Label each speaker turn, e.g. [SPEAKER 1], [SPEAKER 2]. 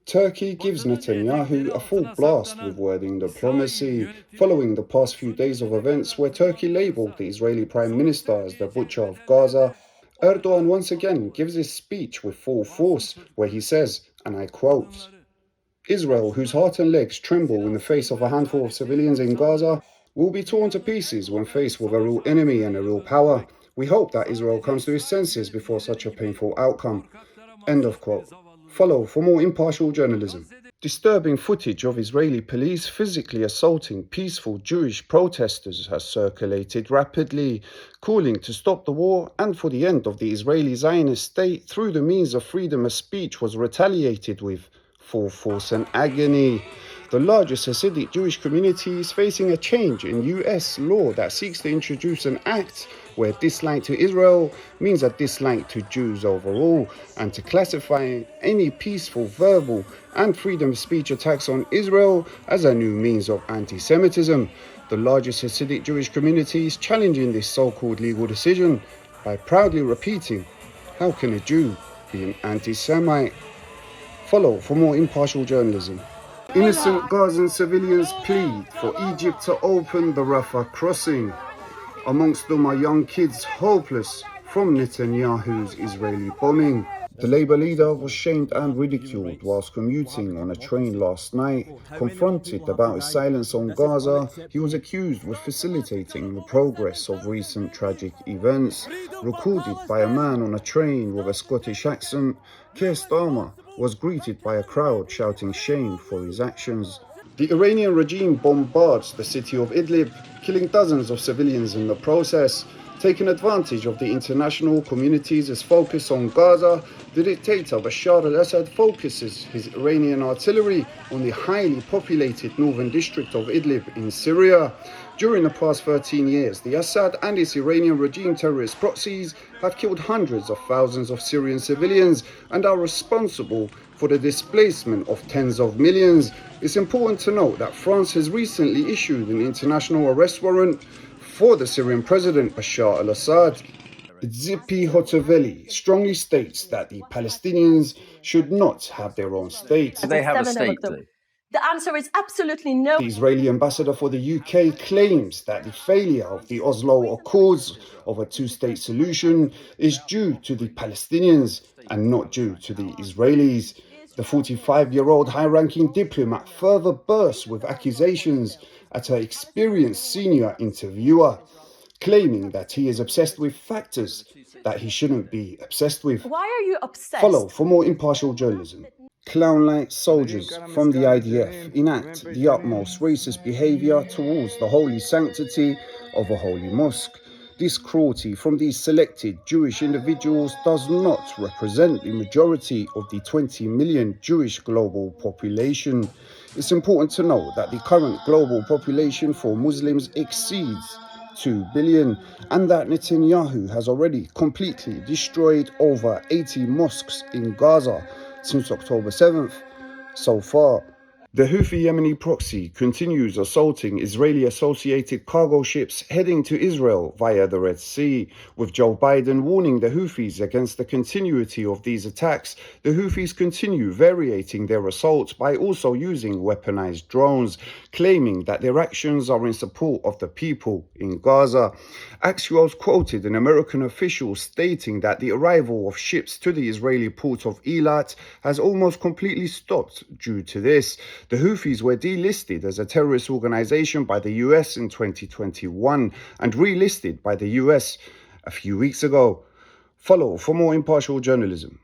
[SPEAKER 1] Turkey gives Netanyahu a full blast with wording diplomacy, following the past few days of events where Turkey labelled the Israeli Prime Minister as the butcher of Gaza. Erdogan once again gives his speech with full force, where he says, and I quote, "Israel, whose heart and legs tremble in the face of a handful of civilians in Gaza, will be torn to pieces when faced with a real enemy and a real power. We hope that Israel comes to its senses before such a painful outcome." End of quote. Follow for more impartial journalism. Disturbing footage of Israeli police physically assaulting peaceful Jewish protesters has circulated rapidly, calling to stop the war and for the end of the Israeli Zionist state through the means of freedom of speech was retaliated with full force and agony. The largest Hasidic Jewish community is facing a change in US law that seeks to introduce an act where dislike to Israel means a dislike to Jews overall, and to classify any peaceful, verbal, and freedom of speech attacks on Israel as a new means of anti-Semitism. The largest Hasidic Jewish community is challenging this so-called legal decision by proudly repeating, "How can a Jew be an anti-Semite?" Follow for more impartial journalism. Innocent Gazan civilians plead for Egypt to open the Rafah crossing. Amongst them are young kids hopeless from Netanyahu's Israeli bombing. The Labour leader was shamed and ridiculed whilst commuting on a train last night. Confronted about his silence on Gaza, he was accused of facilitating the progress of recent tragic events. Recorded by a man on a train with a Scottish accent, Keir Starmer was greeted by a crowd shouting shame for his actions. The Iranian regime bombards the city of Idlib, killing dozens of civilians in the process. Taking advantage of the international community's focus on Gaza, the dictator Bashar al-Assad focuses his Iranian artillery on the highly populated northern district of Idlib in Syria. During the past 13 years, the Assad and its Iranian regime terrorist proxies have killed hundreds of thousands of Syrian civilians and are responsible for the displacement of tens of millions. It's important to note that France has recently issued an international arrest warrant for the Syrian president Bashar al-Assad. Zipi Hotoveli strongly states that the Palestinians should not have their own state.
[SPEAKER 2] They have a state, do.
[SPEAKER 3] The answer is absolutely no.
[SPEAKER 1] The Israeli ambassador for the UK claims that the failure of the Oslo Accords of a two-state solution is due to the Palestinians and not due to the Israelis. The 45-year-old high-ranking diplomat further bursts with accusations at her experienced senior interviewer, claiming that he is obsessed with factors that he shouldn't be obsessed with.
[SPEAKER 3] Why are you obsessed?
[SPEAKER 1] Follow for more impartial journalism. Clown-like soldiers from the IDF enact the utmost racist behavior towards the holy sanctity of a holy mosque. This cruelty from these selected Jewish individuals does not represent the majority of the 20 million Jewish global population. It's important to note that the current global population for Muslims exceeds 2 billion, and that Netanyahu has already completely destroyed over 80 mosques in Gaza since October 7th. So far, the Houthi Yemeni proxy continues assaulting Israeli-associated cargo ships heading to Israel via the Red Sea. With Joe Biden warning the Houthis against the continuity of these attacks, the Houthis continue variating their assaults by also using weaponized drones, claiming that their actions are in support of the people in Gaza. Axios quoted an American official stating that the arrival of ships to the Israeli port of Eilat has almost completely stopped due to this. The Houthis were delisted as a terrorist organization by the US in 2021 and relisted by the US a few weeks ago. Follow for more impartial journalism.